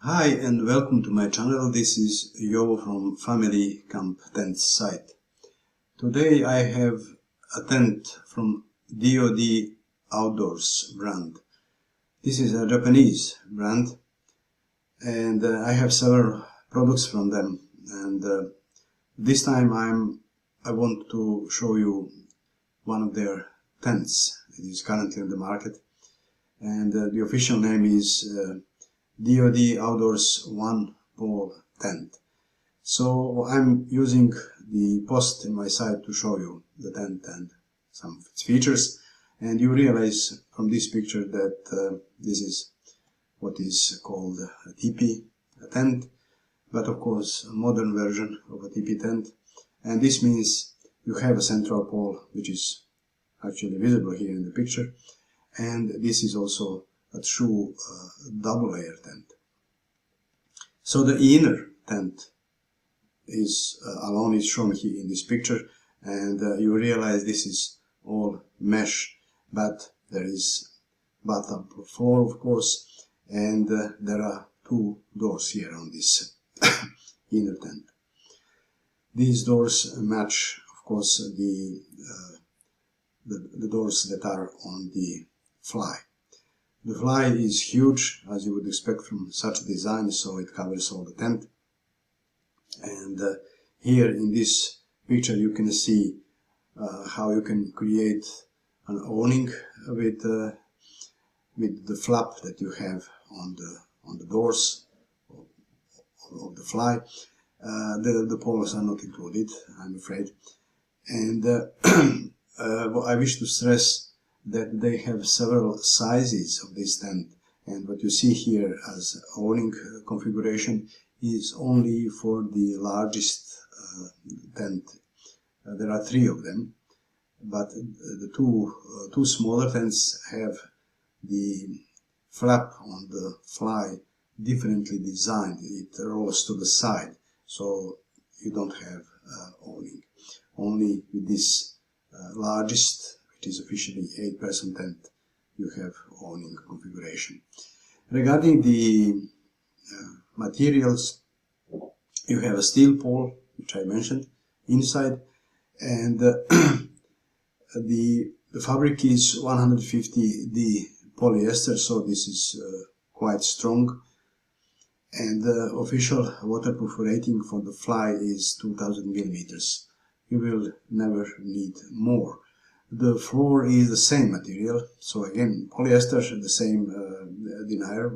Hi and welcome to my channel. This is Jovo from Family Camp Tent site. Today I have a tent from DOD Outdoors brand. This is a Japanese brand and I have several products from them, and this time I want to show you one of their tents. It is currently on the market, and the official name is DOD Outdoors One Pole Tent. So I'm using the post in my site to show you the tent and some of its features, and you realize from this picture that this is what is called a Teepee tent, but of course a modern version of a Teepee tent. And this means you have a central pole, which is actually visible here in the picture, and this is also a true double layer tent. So the inner tent is alone is shown here in this picture, and you realize this is all mesh, but there is bathtub floor, of course, and there are two doors here on this inner tent. These doors match, of course, the doors that are on the fly. The fly is huge, as you would expect from such a design, so it covers all the tent. And here in this picture you can see how you can create an awning with the flap that you have on the doors of the fly. The poles are not included, I'm afraid. And I wish to stress that they have several sizes of this tent, and what you see here as awning configuration is only for the largest tent. There are three of them, but the two smaller tents have the flap on the fly differently designed. It rolls to the side, so you don't have awning. Only with this largest, which is officially 8-person tent, you have awning configuration. Regarding the materials, you have a steel pole, which I mentioned, inside, and the fabric is 150D polyester, so this is quite strong, and the official waterproof rating for the fly is 2000 millimeters. You will never need more. The floor is the same material, so again polyester, the same denier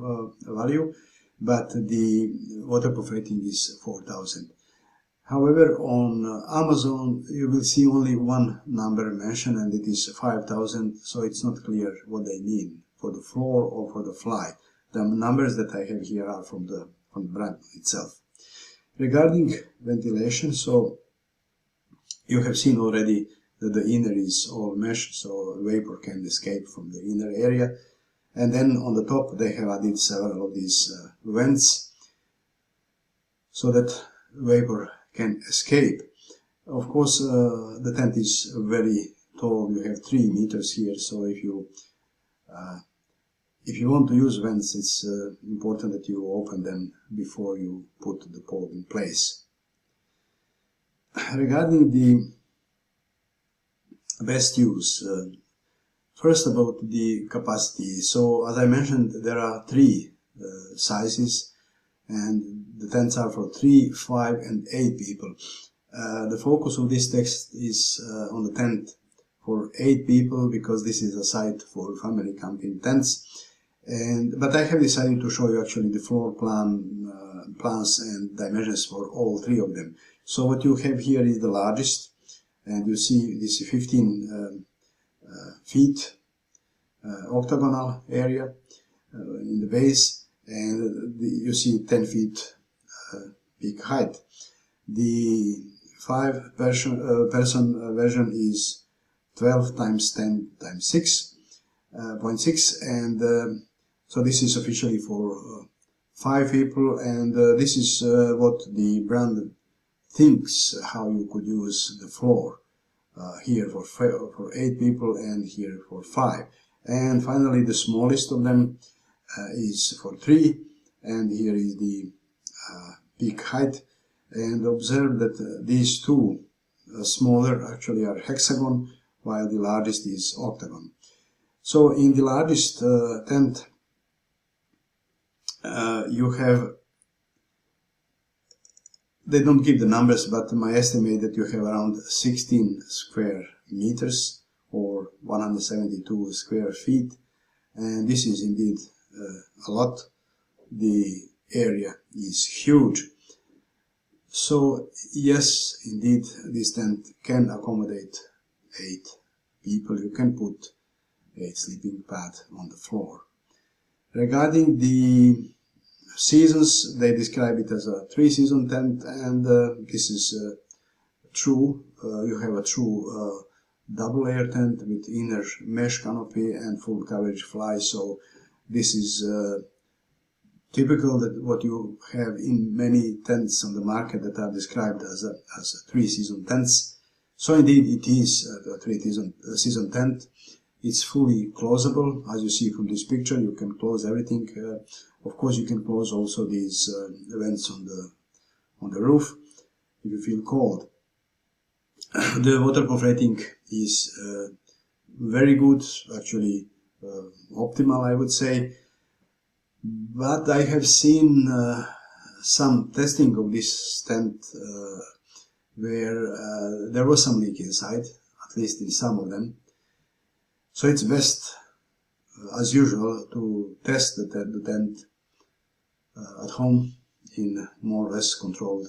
value, but the waterproof rating is 4000. However, on Amazon you will see only one number mentioned, and it is 5000, so it's not clear what they mean for the floor or for the fly. The numbers that I have here are from the brand itself. Regarding ventilation, so you have seen already that the inner is all mesh, so vapor can escape from the inner area. And then on the top they have added several of these vents so that vapor can escape. Of course, the tent is very tall. You have 3 meters here, so if you want to use vents, it's important that you open them before you put the pole in place. Regarding the best use, first about the capacity. So as I mentioned, there are 3 sizes, and the tents are for 3, 5 and 8 people. The focus of this text is on the tent for 8 people, because this is a site for family camping tents. But I have decided to show you actually the floor plans and dimensions for all 3 of them. So what you have here is the largest, and you see this 15 feet octagonal area in the base, and you see 10 feet peak height. The 5-person version is 12 times 10 times 6.6, and so this is officially for 5 people, and this is what the brand thinks how you could use the floor. Here for 8 people and here for 5. And finally the smallest of them is for 3, and here is the peak height. And observe that these two smaller actually are hexagon, while the largest is octagon. So in the largest tent you have, they don't give the numbers, but my estimate that you have around 16 square meters or 172 square feet, and this is indeed a lot. The area is huge. So yes, indeed, this tent can accommodate 8 people. You can put 8 sleeping pads on the floor. Regarding the seasons, they describe it as a 3-season tent, and this is true. You have a true double layer tent with inner mesh canopy and full coverage fly, so this is typical that what you have in many tents on the market that are described as a 3-season tents. So indeed it is a 3-season tent. It's fully closable, as you see from this picture. You can close everything. Of course, you can close also these vents on the roof if you feel cold. The waterproof rating is very good, actually optimal, I would say. But I have seen some testing of this tent where there was some leak inside, at least in some of them. So it's best, as usual, to test the tent at home in more or less controlled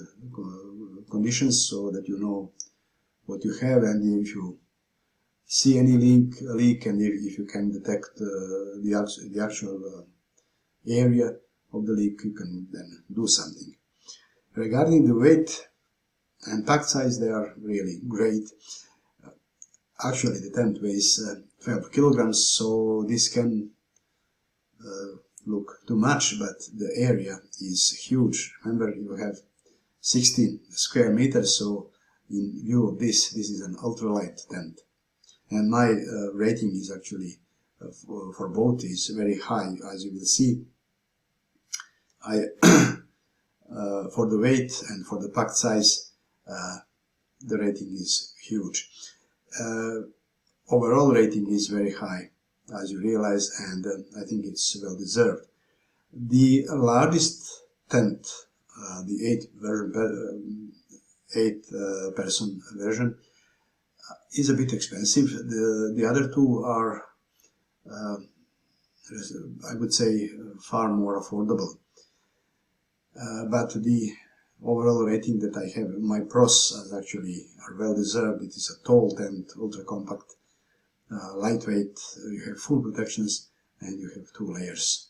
conditions, so that you know what you have, and if you see any leak, and if you can detect the actual area of the leak, you can then do something. Regarding the weight and pack size, they are really great. Actually, the tent weighs 12 kilograms, so this can look too much, but the area is huge. Remember, you have 16 square meters, so in view of this is an ultralight tent. And my rating is actually for both is very high, as you will see. For the weight and for the pack size, the rating is huge. Overall rating is very high, as you realize, and I think it's well deserved. The largest tent, the 8-person version, is a bit expensive. The other two are, I would say, far more affordable. But the overall rating that I have, my pros are well deserved. It is a tall tent, ultra compact, lightweight, you have full protections, and you have 2 layers.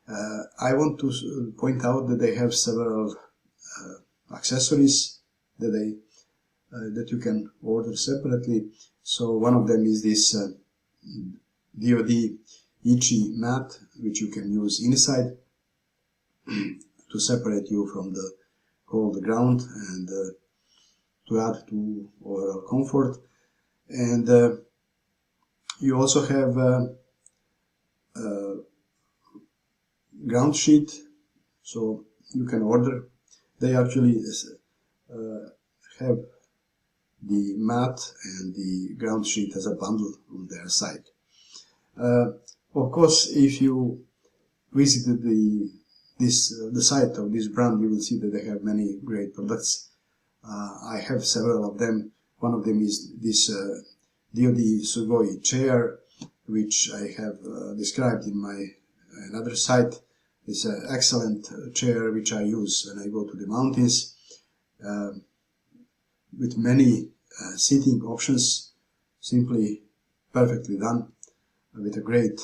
I want to point out that they have several accessories that you can order separately. So one of them is this DOD Ichi mat, which you can use inside to separate you from the cold ground and to add to overall comfort. And you also have ground sheet, so you can order. They actually have the mat and the ground sheet as a bundle on their site. Of course, if you visited the site of this brand, you will see that they have many great products. I have several of them. One of them is this DOD Sugoi chair, which I have described in my another site. It's an excellent chair which I use when I go to the mountains, with many seating options, simply perfectly done, with a great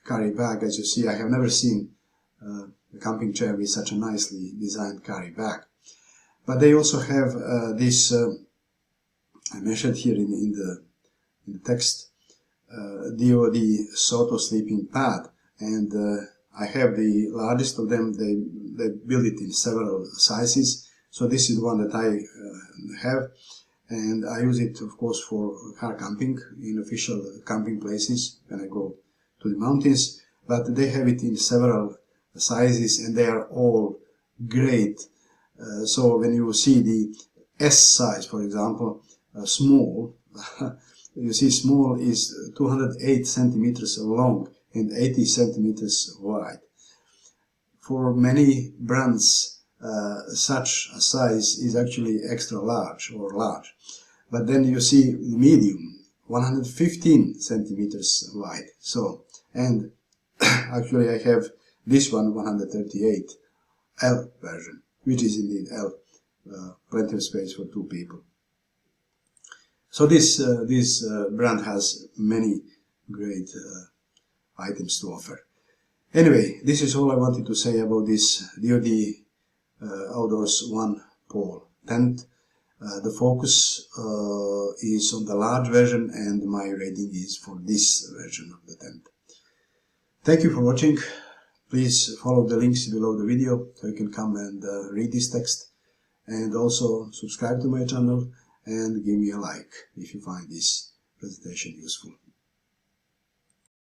carry bag. As you see, I have never seen a camping chair with such a nicely designed carry bag. But they also have this, I mentioned here in the text, DOD Soto sleeping pad, and I have the largest of them. They build it in several sizes, so this is the one that I have, and I use it, of course, for car camping in official camping places when I go to the mountains. But they have it in several sizes, and they are all great. So when you see the S size, for example, small, you see small is 208 centimeters long and 80 centimeters wide. For many brands, such a size is actually extra large or large. But then you see medium, 115 centimeters wide. So, and actually I have this one, 138 L version, which is indeed L, plenty of space for 2 people. So this brand has many great items to offer. Anyway, this is all I wanted to say about this DOD Outdoors 1 pole tent. The focus is on the large version, and my rating is for this version of the tent. Thank you for watching. Please follow the links below the video so you can come and read this text, and also subscribe to my channel and give me a like if you find this presentation useful.